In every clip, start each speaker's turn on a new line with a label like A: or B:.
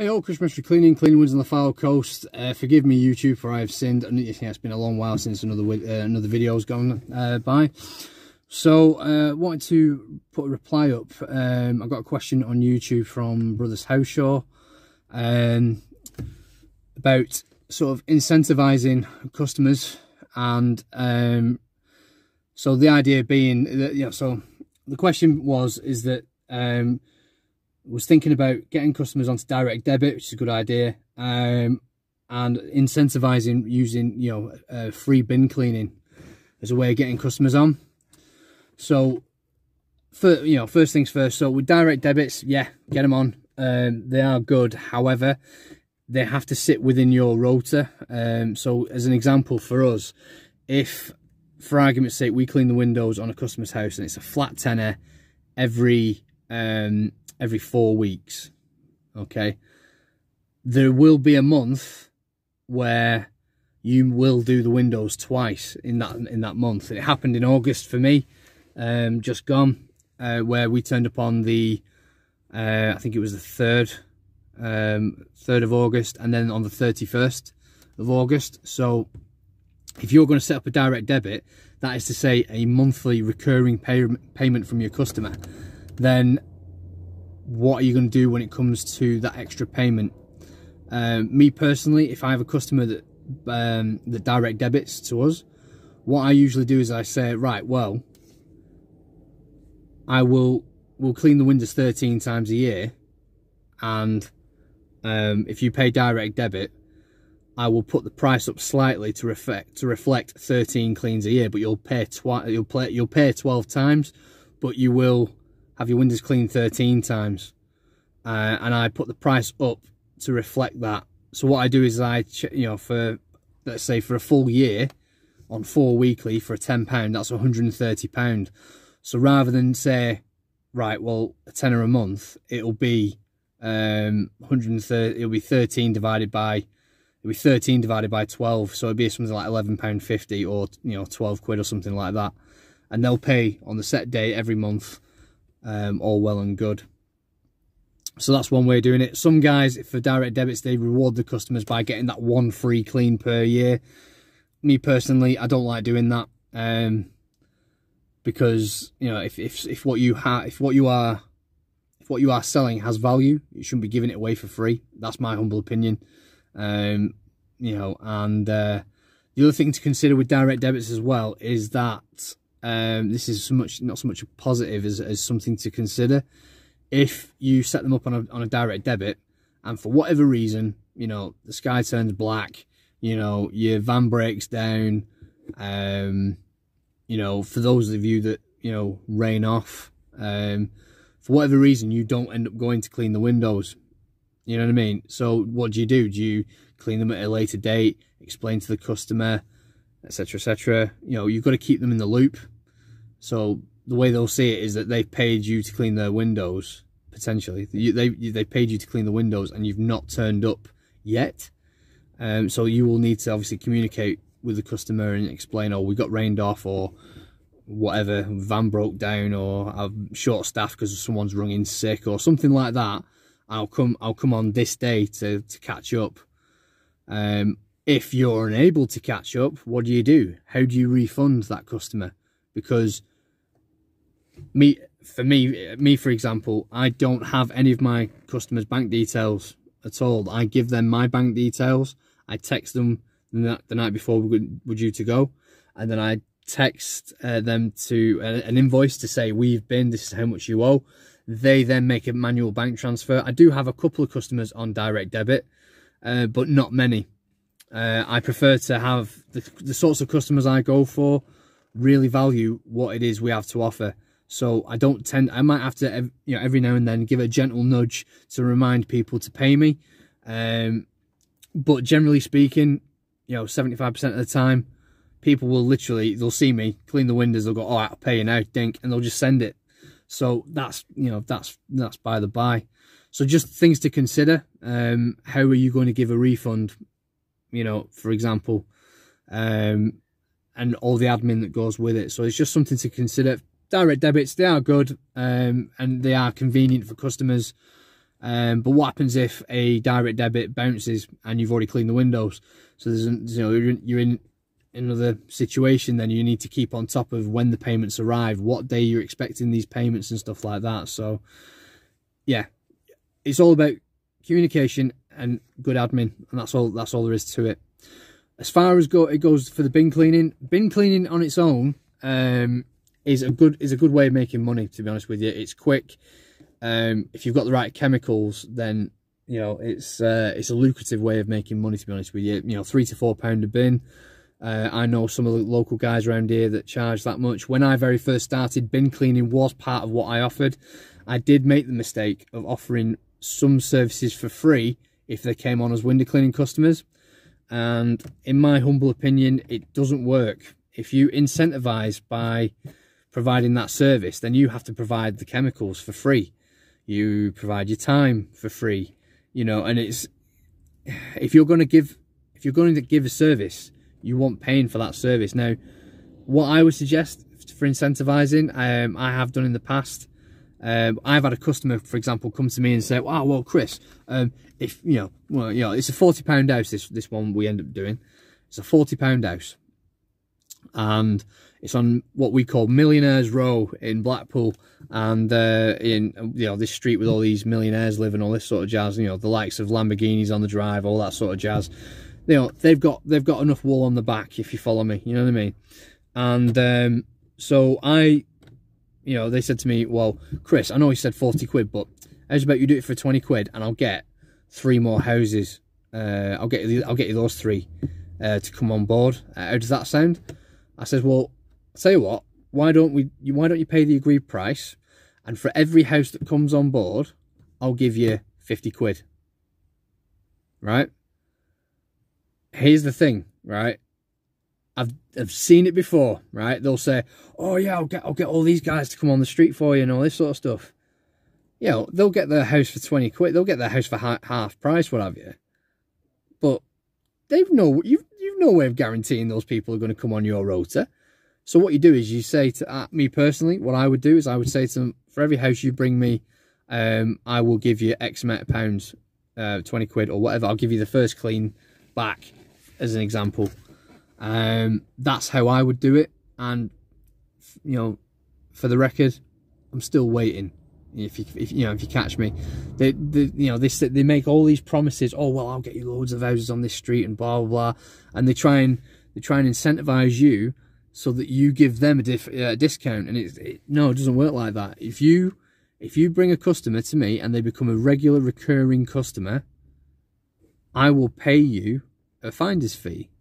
A: all Christmas for cleaning windows on the Fylde coast. Forgive me, YouTube, for I have sinned. And it's been a long while since another video's gone by. So, wanted to put a reply up. I got a question on YouTube from Brothers Howshaw about sort of incentivizing customers, and so the idea being that, so the question was was thinking about getting customers onto direct debit, which is a good idea, and incentivizing using free bin cleaning as a way of getting customers on. So first things first, so with direct debits, yeah, get them on. They are good, however they have to sit within your rota. So as an example for us, if for argument's sake we clean the windows on a customer's house and it's a flat tenner every 4 weeks, okay, there will be a month where you will do the windows twice in that month. It happened in August for me, just gone, where we turned up on the I think it was the 3rd of August, and then on the 31st of August. So if you're going to set up a direct debit, that is to say a monthly recurring payment from your customer, then what are you going to do when it comes to that extra payment? Me personally, if I have a customer that direct debits to us, what I usually do is I say, right, well, we'll clean the windows 13 times a year, and if you pay direct debit, I will put the price up slightly to reflect 13 cleans a year, but you'll pay 12 times, but you will have your windows cleaned 13 times, and I put the price up to reflect that. So what I do is for, let's say, for a full year on 4 weekly for a £10, that's £130. So rather than say, right, well, a tenner a month, it'll be 130. It'll be 13 divided by 12. So it'd be something like £11.50 or 12 quid or something like that, and they'll pay on the set day every month. All well and good. So that's one way of doing it. Some guys, for direct debits, they reward the customers by getting that one free clean per year. Me personally, I don't like doing that, because if what you are selling has value, you shouldn't be giving it away for free. That's my humble opinion. And the other thing to consider with direct debits as well is that this is not so much a positive as something to consider. If you set them up on a direct debit, and for whatever reason, the sky turns black, your van breaks down, for those of you that rain off, for whatever reason you don't end up going to clean the windows, you know what I mean? So what do? Do you clean them at a later date, explain to the customer, etc, etc? You've got to keep them in the loop. So the way they'll see it is that they've paid you to clean their windows, potentially. They paid you to clean the windows and you've not turned up yet. So you will need to obviously communicate with the customer and explain, oh, we got rained off, or whatever, van broke down, or I'm short staffed because someone's rung in sick or something like that. I'll come on this day to catch up. If you're unable to catch up, what do? How do you refund that customer? Because for example, I don't have any of my customers' bank details at all. I give them my bank details. I text them the night before we're due to go, and then I text them to an invoice to say we've been, this is how much you owe. They then make a manual bank transfer. I do have a couple of customers on direct debit, but not many. I prefer to have the sorts of customers I go for really value what it is we have to offer. So I might have to, every now and then give a gentle nudge to remind people to pay me. But generally speaking, 75% of the time, people will they'll see me clean the windows, they'll go, oh, I'll pay you now, dink, and they'll just send it. So that's by the by. So just things to consider. How are you going to give a refund, for example, and all the admin that goes with it. So it's just something to consider. Direct debits, they are good, and they are convenient for customers. But what happens if a direct debit bounces and you've already cleaned the windows? So there's, you know, you're in another situation. Then you need to keep on top of when the payments arrive, what day you're expecting these payments and stuff like that. So yeah, it's all about communication and good admin, and that's all there is to it. As far as it goes for the bin cleaning on its own is a good way of making money, to be honest with you. It's quick. If you've got the right chemicals, then you know it's a lucrative way of making money, to be honest with you. You know, £3 to £4 a bin. I know some of the local guys around here that charge that much. When I very first started, bin cleaning was part of what I offered. I did make the mistake of offering some services for free if they came on as window cleaning customers, and in my humble opinion, it doesn't work. If you incentivize by providing that service, then you have to provide the chemicals for free. You provide your time for free, you know. And it's, if you're going to give a service, you want paying for that service. Now, what I would suggest for incentivizing, I have done in the past. I've had a customer, for example, come to me and say, "Wow, well, Chris, if it's a £40 house. This one we end up doing, it's a £40 house, and it's on what we call Millionaires Row in Blackpool, and in this street with all these millionaires live and all this sort of jazz. You know, the likes of Lamborghinis on the drive, all that sort of jazz. You know, they've got enough wool on the back, if you follow me. You know what I mean? And so they said to me, "Well, Chris, I know you said 40 quid, but how's about you do it for 20 quid and I'll get 3 more houses. I'll get you those 3 to come on board. How does that sound?" I said, "Well, I'll tell you what, why don't you pay the agreed price, and for every house that comes on board, I'll give you 50 quid. Right? Here's the thing, right? I've seen it before, right? They'll say, "Oh yeah, I'll get all these guys to come on the street for you and all this sort of stuff." You know, they'll get their house for 20 quid. They'll get their house for half price, what have you. But you've no way of guaranteeing those people are going to come on your rota. So what you do is you say to me personally, what I would do is I would say to them, for every house you bring me, I will give you X amount of pounds, 20 quid or whatever. I'll give you the first clean back, as an example. That's how I would do it. And you know, for the record, I'm still waiting. If you catch me, they make all these promises. "Oh well, I'll get you loads of houses on this street and blah blah blah," and they try and incentivize you so that you give them a discount. And no, it doesn't work like that. If you bring a customer to me and they become a regular recurring customer, I will pay you a finder's fee.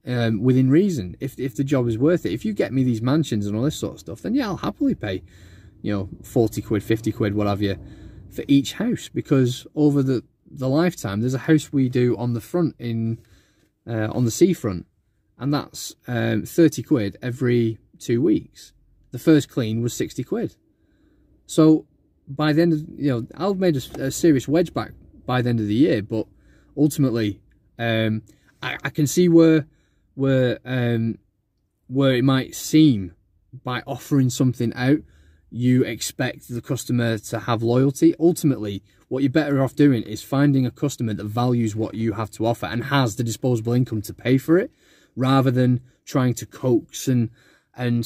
A: Within reason, if the job is worth it. If you get me these mansions and all this sort of stuff, then yeah, I'll happily pay, 40 quid, 50 quid, what have you, for each house, because over the lifetime, there's a house we do on the front on the seafront, and that's 30 quid every 2 weeks. The first clean was 60 quid. So by the end of, I've made a serious wedge back by the end of the year, but ultimately, I can see where it might seem, by offering something out, you expect the customer to have loyalty. Ultimately, what you're better off doing is finding a customer that values what you have to offer and has the disposable income to pay for it, rather than trying to coax and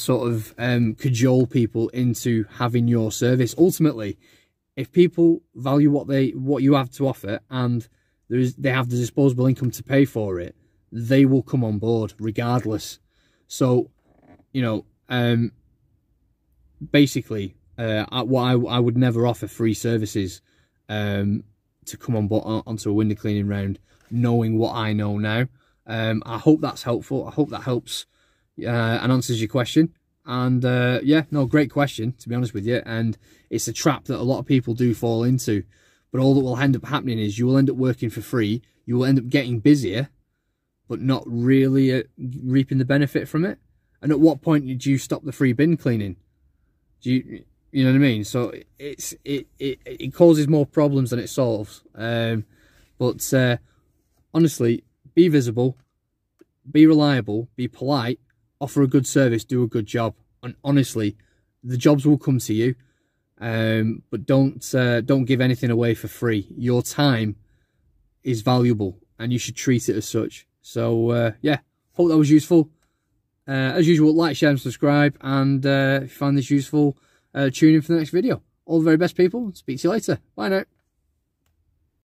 A: sort of cajole people into having your service. Ultimately, if people value what you have to offer and they have the disposable income to pay for it, they will come on board regardless. So, basically, I would never offer free services to come on board onto a window cleaning round, knowing what I know now. I hope that's helpful. I hope that helps and answers your question. And yeah, no, great question, to be honest with you. And it's a trap that a lot of people do fall into. But all that will end up happening is you will end up working for free. You will end up getting busier, but not really reaping the benefit from it. And at what point did you stop the free bin cleaning? You know what I mean? So it causes more problems than it solves. But honestly, be visible, be reliable, be polite, offer a good service, do a good job. And honestly, the jobs will come to you. But don't give anything away for free. Your time is valuable, and you should treat it as such. So yeah, hope that was useful. As usual, like, share and subscribe, and if you find this useful, tune in for the next video. All the very best, people. Speak to you later. Bye now.